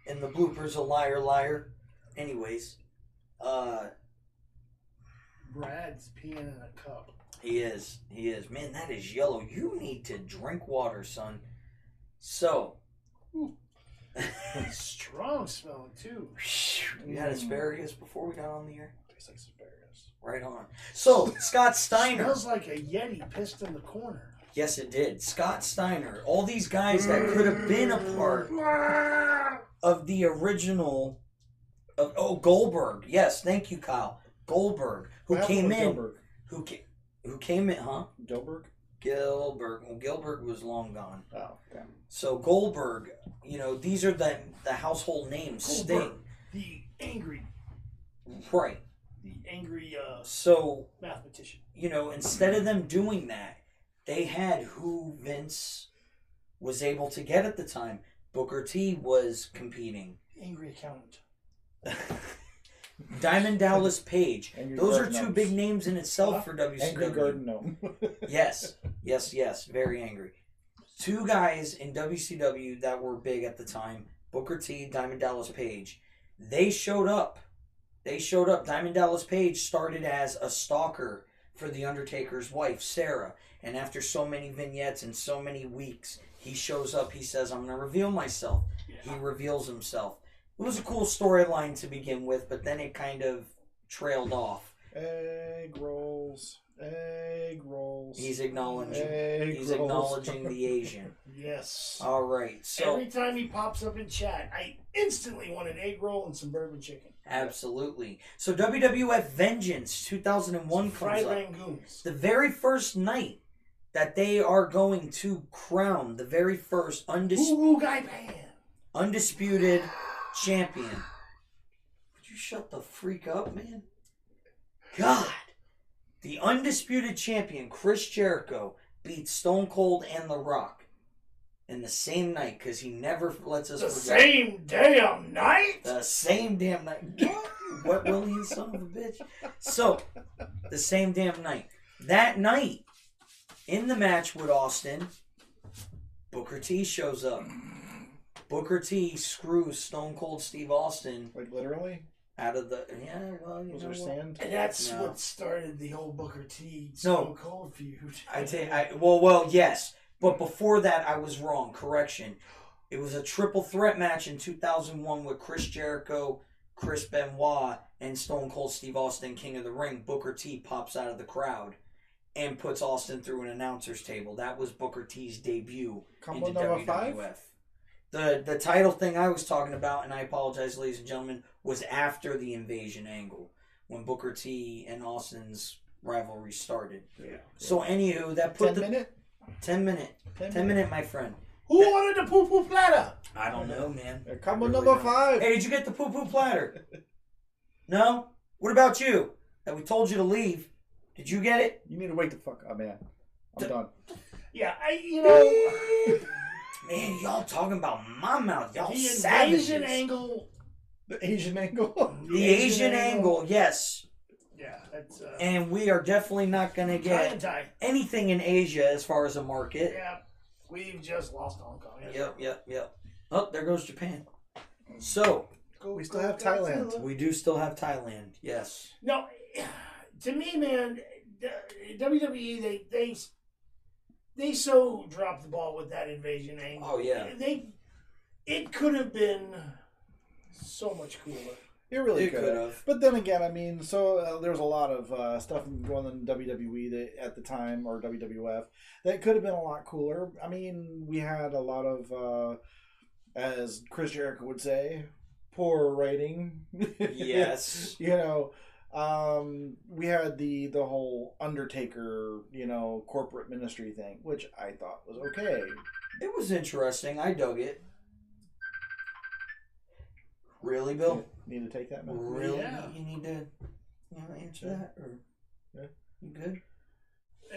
in the bloopers, a liar, liar. Anyways, Brad's peeing in a cup. He is. Man, that is yellow. You need to drink water, son. So. Strong smelling, too. You had asparagus before we got on the air? Tastes like asparagus. Right on. So, Scott Steiner. Smells like a Yeti pissed in the corner. Yes, it did. Scott Steiner. All these guys that could have been a part of the original. Goldberg. Yes, thank you, Kyle. Goldberg, who came in. Gilbert? Who came in, huh? Gilbert? Gilbert. Well, Gilbert was long gone. Oh, damn. So Goldberg, these are the household names. Goldberg, Sting. the angry. Right. The angry mathematician. Instead of them doing that, they had who Vince was able to get at the time. Booker T was competing. Angry accountant. Diamond Dallas Page. Angry Those are Garden two big names in itself for WCW. Angry Garden Gnome. Yes. Very angry. Two guys in WCW that were big at the time, Booker T, Diamond Dallas Page. They showed up. Diamond Dallas Page started as a stalker for The Undertaker's wife, Sarah. And after so many vignettes and so many weeks, he shows up. He says, I'm going to reveal myself. Yeah. He reveals himself. It was a cool storyline to begin with, but then it kind of trailed off. Egg rolls. He's acknowledging the Asian. Yes. All right. So every time he pops up in chat, I instantly want an egg roll and some bourbon chicken. Absolutely. So WWF Vengeance 2001 comes up. Rangoons. The very first night that they are going to crown the very first undisputed champion. Would you shut the freak up, man? God. The undisputed champion, Chris Jericho, beats Stone Cold and The Rock in the same night, because he never lets us forget. The same damn night? The same damn night. What, Willie, you son of a bitch? So, the same damn night. That night, in the match with Austin, Booker T shows up. Booker T screws Stone Cold Steve Austin. Like, literally? Out of the was there sand? And that's what started the whole Booker T Cold feud. Well, yes, but before that I was wrong. Correction, it was a triple threat match in 2001 with Chris Jericho, Chris Benoit, and Stone Cold Steve Austin, King of the Ring. Booker T pops out of the crowd and puts Austin through an announcer's table. That was Booker T's debut into WWF. 5? The title thing I was talking about, and I apologize, ladies and gentlemen, was after the invasion angle, when Booker T and Austin's rivalry started. Yeah. So, anywho, that put 10 minute, my friend. Who wanted the poo-poo platter? I don't know, man. Combo number 5. Hey, did you get the poo-poo platter? No? What about you? That we told you to leave. Did you get it? You need to wake the fuck up, man. I'm done. Yeah, Man, y'all Y'all talking about my mouth. Y'all the savages. Asian angle. The Asian angle? The Asian angle, yes. Yeah, that's... and we are definitely not going to get anything in Asia as far as a market. Yeah, we've just lost Hong Kong. Yep. Oh, there goes Japan. So... we still have Thailand. We do still have Thailand, yes. No, to me, man, WWE, they so dropped the ball with that invasion angle. Oh, yeah. It could have been so much cooler. It really could have. But then again, I mean, so there's a lot of stuff going on in WWE at the time, or WWF, that could have been a lot cooler. I mean, we had a lot of, as Chris Jericho would say, poor writing. Yes. You know, we had the whole Undertaker, you know, corporate ministry thing, which I thought was okay. It was interesting. I dug it. Really, Bill? Need to take that, man? Really? Yeah. You need to answer that? Or you good?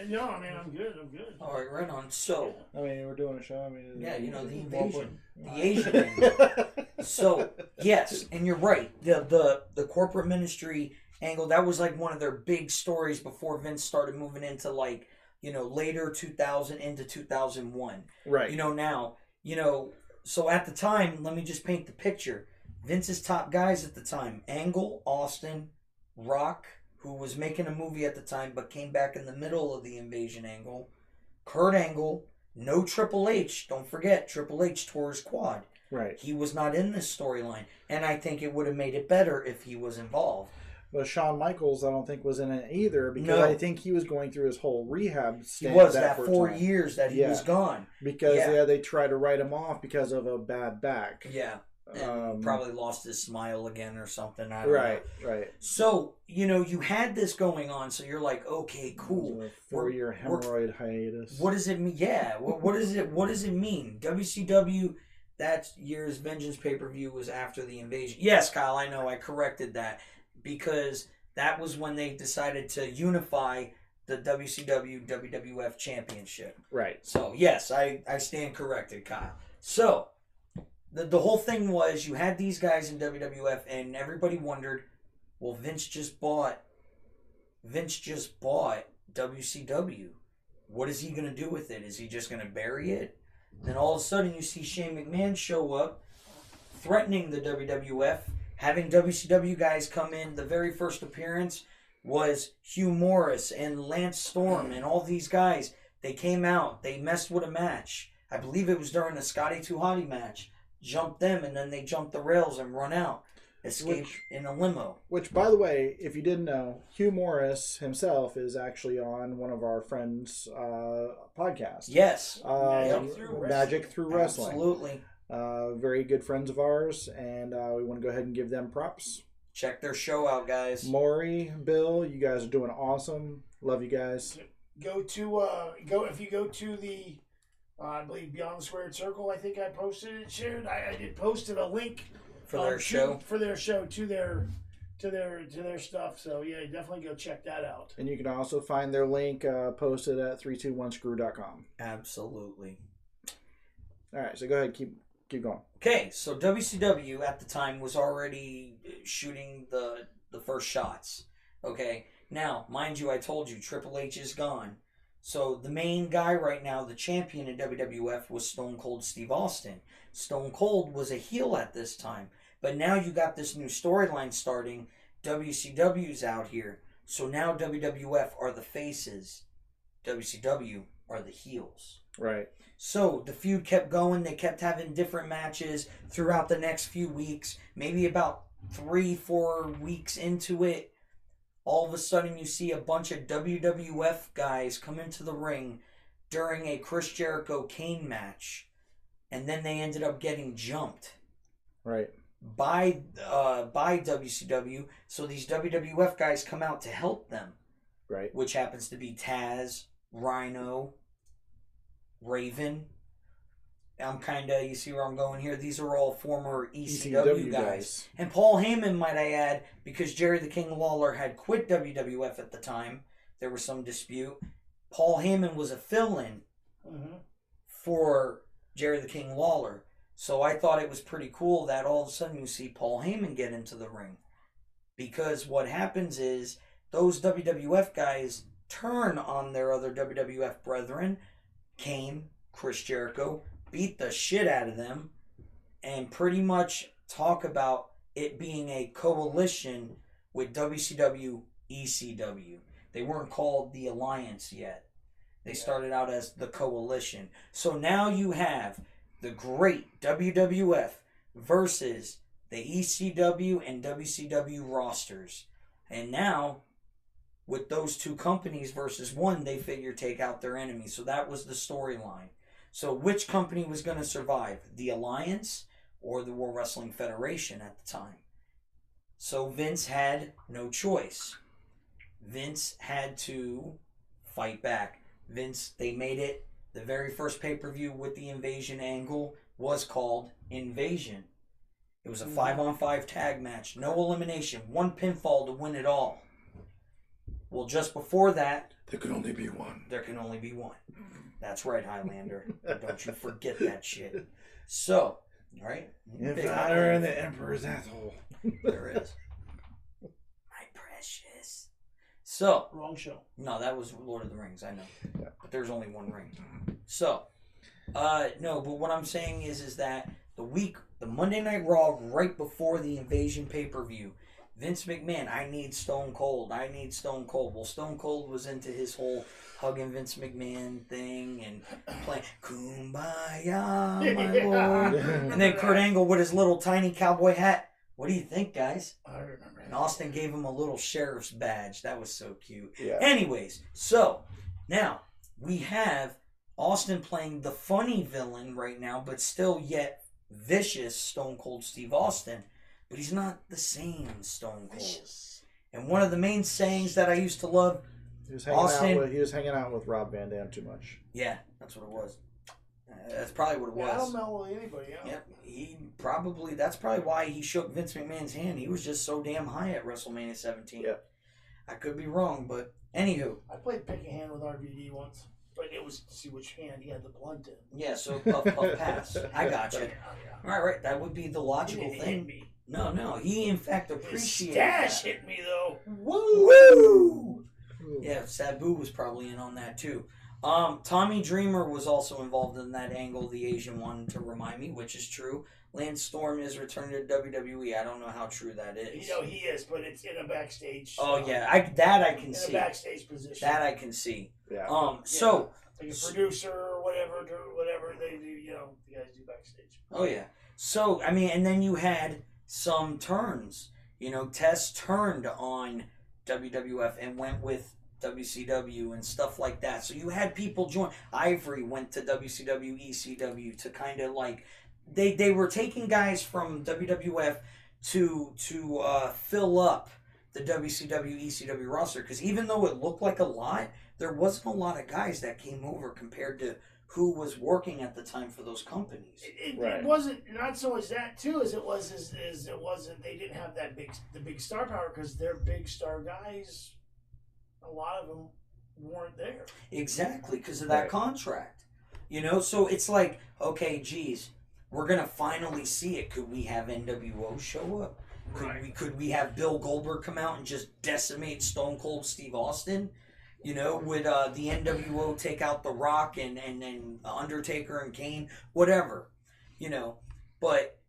No, I mean, I'm good. All right, right on. So... I mean, we're doing a show. I mean... Yeah, you know, the invasion. The Asian angle. So, yes, and you're right. The corporate ministry angle, that was like one of their big stories before Vince started moving into like, you know, later 2000 into 2001. Right. You know, now, you know, so at the time, let me just paint the picture. Vince's top guys at the time, Angle, Austin, Rock, who was making a movie at the time but came back in the middle of the invasion angle, Kurt Angle, no Triple H. Don't forget, Triple H tore his quad. Right. He was not in this storyline, and I think it would have made it better if he was involved. But Shawn Michaels, I don't think, was in it either, because I think he was going through his whole rehab stage. He was that 4 years that he was gone. Because they tried to write him off because of a bad back. Yeah. And probably lost his smile again or something. I don't know. Right. So, you know, you had this going on, so you're like, okay, cool. A 4-year hemorrhoid hiatus. What does it mean? Yeah. What does it mean? WCW, that year's Vengeance pay-per-view was after the invasion. Yes, Kyle, I know. I corrected that because that was when they decided to unify the WCW WWF championship. Right. So, yes, I stand corrected, Kyle. So... The whole thing was you had these guys in WWF and everybody wondered, well, Vince just bought WCW. What is he going to do with it? Is he just going to bury it? Then all of a sudden you see Shane McMahon show up threatening the WWF, having WCW guys come in. The very first appearance was Hugh Morris and Lance Storm and all these guys. They came out. They messed with a match. I believe it was during the Scotty 2 Hottie match. Jumped them, and then they jumped the rails and run out. Escape in a limo. Which, by the way, if you didn't know, Hugh Morris himself is actually on one of our friends' podcasts. Yes. Magic Through Wrestling. Absolutely. Very good friends of ours, and we want to go ahead and give them props. Check their show out, guys. Maury, Bill, you guys are doing awesome. Love you guys. If you go to the I believe Beyond the Squared Circle, I think I posted it, shared. I did posted a link for their show. For their show to their stuff. So yeah, definitely go check that out. And you can also find their link posted at 321screw.com. Absolutely. All right, so go ahead, keep going. Okay, so WCW at the time was already shooting the first shots. Okay, now mind you, I told you Triple H is gone. So the main guy right now, the champion in WWF, was Stone Cold Steve Austin. Stone Cold was a heel at this time. But now you got this new storyline starting. WCW's out here. So now WWF are the faces. WCW are the heels. Right. So the feud kept going. They kept having different matches throughout the next few weeks. Maybe about 3-4 weeks into it, all of a sudden you see a bunch of WWF guys come into the ring during a Chris Jericho Kane match. And then they ended up getting jumped. Right. By WCW. So these WWF guys come out to help them. Right. Which happens to be Taz, Rhino, Raven. You see where I'm going here? These are all former ECW guys. And Paul Heyman, might I add, because Jerry the King Lawler had quit WWF at the time. There was some dispute. Paul Heyman was a fill-in for Jerry the King Lawler. So I thought it was pretty cool that all of a sudden you see Paul Heyman get into the ring. Because what happens is those WWF guys turn on their other WWF brethren, Kane, Chris Jericho, beat the shit out of them, and pretty much talk about it being a coalition with WCW, ECW. They weren't called the Alliance yet. They started out as the Coalition. So now you have the great WWF versus the ECW and WCW rosters. And now, with those two companies versus one, they figure take out their enemy. So that was the storyline. So which company was going to survive? The Alliance or the World Wrestling Federation at the time? So Vince had no choice. Vince had to fight back. Vince, they made it. The very first pay-per-view with the Invasion angle was called Invasion. It was a 5-on-5 tag match. No elimination. One pinfall to win it all. Well, just before that... There can only be one. There can only be one. That's right, Highlander. Don't you forget that shit. So, all right? If I were in the Emperor's asshole. There is. My precious. So. Wrong show. No, that was Lord of the Rings, I know. Yeah. But there's only one ring. So, no, but what I'm saying is that the Monday Night Raw right before the Invasion pay-per-view, Vince McMahon, I need Stone Cold. I need Stone Cold. Well, Stone Cold was into his whole hugging Vince McMahon thing and playing Kumbaya, my lord. And then Kurt Angle with his little tiny cowboy hat. What do you think, guys? I remember. And Austin gave him a little sheriff's badge. That was so cute. Yeah. Anyways, so now we have Austin playing the funny villain right now, but still yet vicious Stone Cold Steve Austin. But he's not the same Stone Cold. And one of the main sayings that I used to love, he was hanging out with Rob Van Dam too much. Yeah, that's what it was. That's probably what it was. I don't know anybody else. Yep, that's probably why he shook Vince McMahon's hand. He was just so damn high at WrestleMania 17. Yeah. I could be wrong, but anywho. I played pick a hand with RVD once. But it was to see which hand he had the blunt in. Yeah, so puff pass. I got you. Yeah. Right. That would be the logical thing. Me. No. He, in fact, appreciated Stash that. hit me, though. Woo! Yeah, Sabu was probably in on that, too. Tommy Dreamer was also involved in that angle, the Asian one, to remind me, which is true. Lance Storm is returning to WWE. I don't know how true that is. He is, but it's in a backstage. Oh, yeah. I can see. In a backstage position. That I can see. Yeah. So... like a producer or whatever they do, the guys do backstage. Oh, yeah. So, I mean, and then you had some turns. Tess turned on WWF and went with WCW and stuff like that. So you had people join. Ivory went to WCW, ECW to kind of like... They were taking guys from WWF to fill up the WCW, ECW roster. Because even though it looked like a lot, there wasn't a lot of guys that came over compared to who was working at the time for those companies. It wasn't not so much that too as it wasn't they didn't have the big star power because their big star guys, a lot of them weren't there. Exactly, because of that contract. So it's like, okay, geez, we're gonna finally see it. Could we have NWO show up? Could we have Bill Goldberg come out and just decimate Stone Cold Steve Austin? Would the NWO take out The Rock and Undertaker and Kane? Whatever. But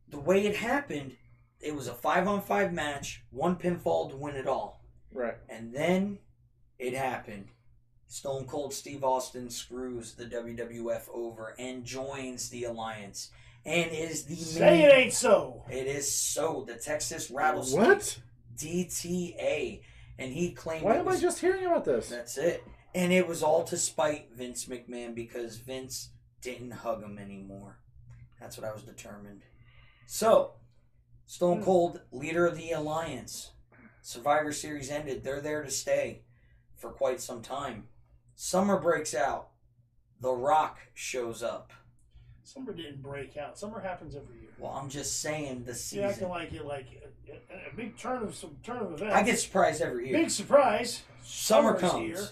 the way it happened, it was a 5-on-5 match, one pinfall to win it all. Right. And then it happened. Stone Cold Steve Austin screws the WWF over and joins the Alliance. And is the Say it ain't so. It is so. The Texas Rattlesnake. What? DTA. And he claimed... Why am I just hearing about this? That's it. And it was all to spite Vince McMahon because Vince didn't hug him anymore. That's what I was determined. So, Stone Cold, leader of the Alliance. Survivor Series ended. They're there to stay for quite some time. Summer breaks out. The Rock shows up. Summer didn't break out. Summer happens every year. Well, I'm just saying the season. You're acting like a big turn of events. I get surprised every year. Big surprise. Summer Summer's comes. here.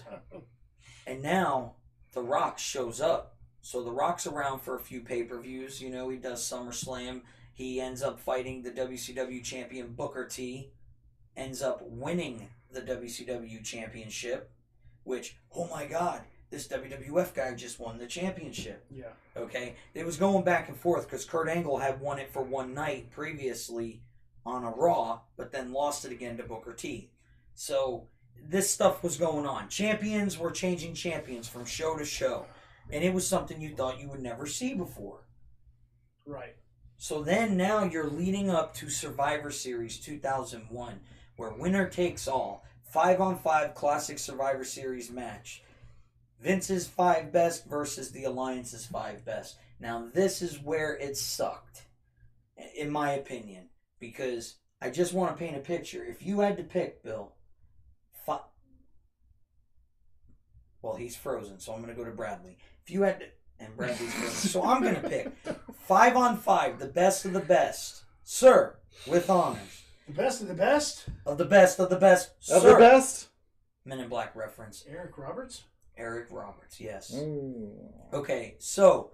And now, The Rock shows up. So The Rock's around for a few pay-per-views. He does SummerSlam. He ends up fighting the WCW champion Booker T. Ends up winning the WCW championship, which, oh my God, this WWF guy just won the championship. Yeah. Okay? It was going back and forth because Kurt Angle had won it for one night previously on a Raw, but then lost it again to Booker T. So this stuff was going on. Champions were changing champions from show to show. And it was something you thought you would never see before. Right. So then now you're leading up to Survivor Series 2001, where winner takes all. 5-on-5 classic Survivor Series match. Vince's 5 best versus the Alliance's 5 best. Now this is where it sucked, in my opinion. Because I just want to paint a picture. If you had to pick, Bill, well, he's frozen, so I'm going to go to Bradley. If you had to, and Bradley's frozen, so I'm going to pick 5-on-5, the best of the best, sir, with honors. The best of the best? Of the best of the best, sir. Of the best? Men in Black reference. Eric Roberts? Eric Roberts, yes. Ooh. Okay, so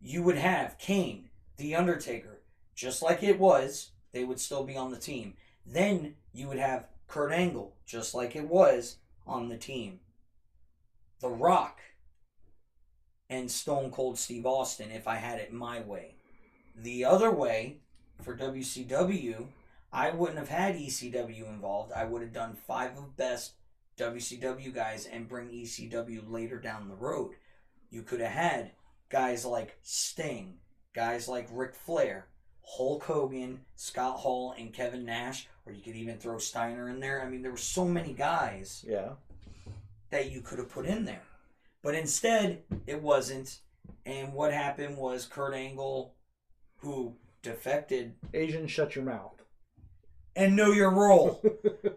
you would have Kane, The Undertaker, just like it was. They would still be on the team. Then you would have Kurt Angle, just like it was, on the team. The Rock and Stone Cold Steve Austin, if I had it my way. The other way, for WCW, I wouldn't have had ECW involved. I would have done 5 of best WCW guys and bring ECW later down the road. You could have had guys like Sting, guys like Ric Flair, Hulk Hogan, Scott Hall, and Kevin Nash, or you could even throw Steiner in there. I mean, there were so many guys that you could have put in there. But instead, it wasn't. And what happened was Kurt Angle, who defected... Asian, shut your mouth. And know your role.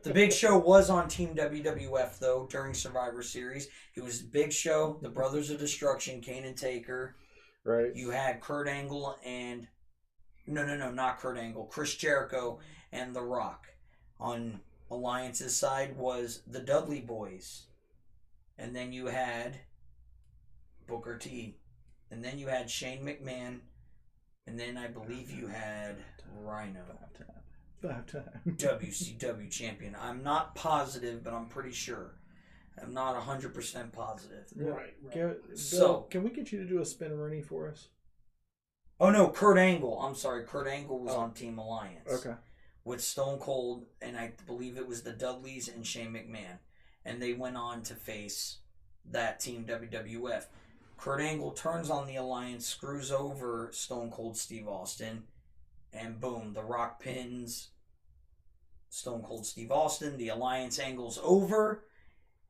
The Big Show was on Team WWF, though, during Survivor Series. It was the Big Show, the Brothers of Destruction, Kane and Taker. Right. You had Kurt Angle and... No, not Kurt Angle. Chris Jericho and The Rock. On Alliance's side was the Dudley Boys. And then you had Booker T. And then you had Shane McMahon. And then I believe you had Rhino. WCW champion. I'm not positive, but I'm pretty sure. I'm not 100% positive. Right. So, can we get you to do a spin Rooney for us? Oh no, Kurt Angle. I'm sorry, Kurt Angle was on Team Alliance. Okay. With Stone Cold, and I believe it was the Dudleys and Shane McMahon. And they went on to face that Team WWF. Kurt Angle turns on the Alliance, screws over Stone Cold Steve Austin, and boom, The Rock pins Stone Cold Steve Austin. The Alliance angles over,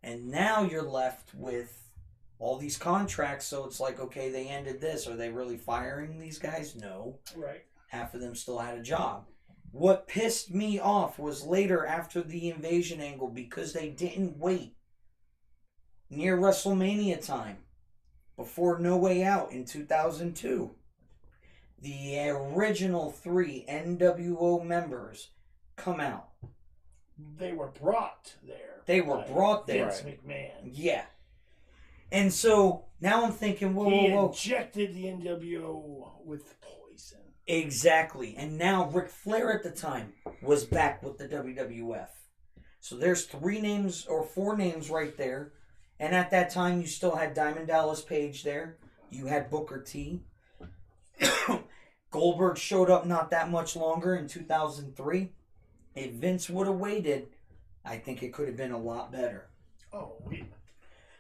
and now you're left with all these contracts, so it's like, okay, they ended this. Are they really firing these guys? No. Right. Half of them still had a job. What pissed me off was later after the invasion angle, because they didn't wait near WrestleMania time before No Way Out in 2002. The original 3 NWO members come out. They were brought there. Vince McMahon. Yeah. And so now I'm thinking, He injected the NWO with poison. Exactly. And now Ric Flair at the time was back with the WWF. So there's 3 names or 4 names right there. And at that time, you still had Diamond Dallas Page there. You had Booker T. Goldberg showed up not that much longer in 2003. If Vince would have waited, I think it could have been a lot better. Oh, yeah.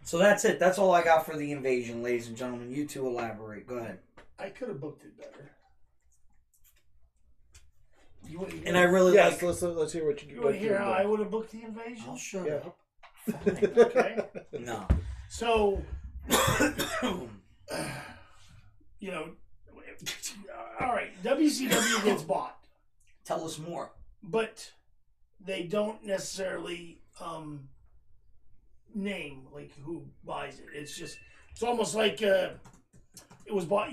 So that's it. That's all I got for the invasion, ladies and gentlemen. You two elaborate. Go ahead. I could have booked it better. And I really like... Let's hear what you want to hear how I would have booked the invasion? I'll shut up. Fine. Okay. No. So, all right, WCW gets bought. Tell us more. But they don't necessarily name like who buys it. It's almost like it was bought.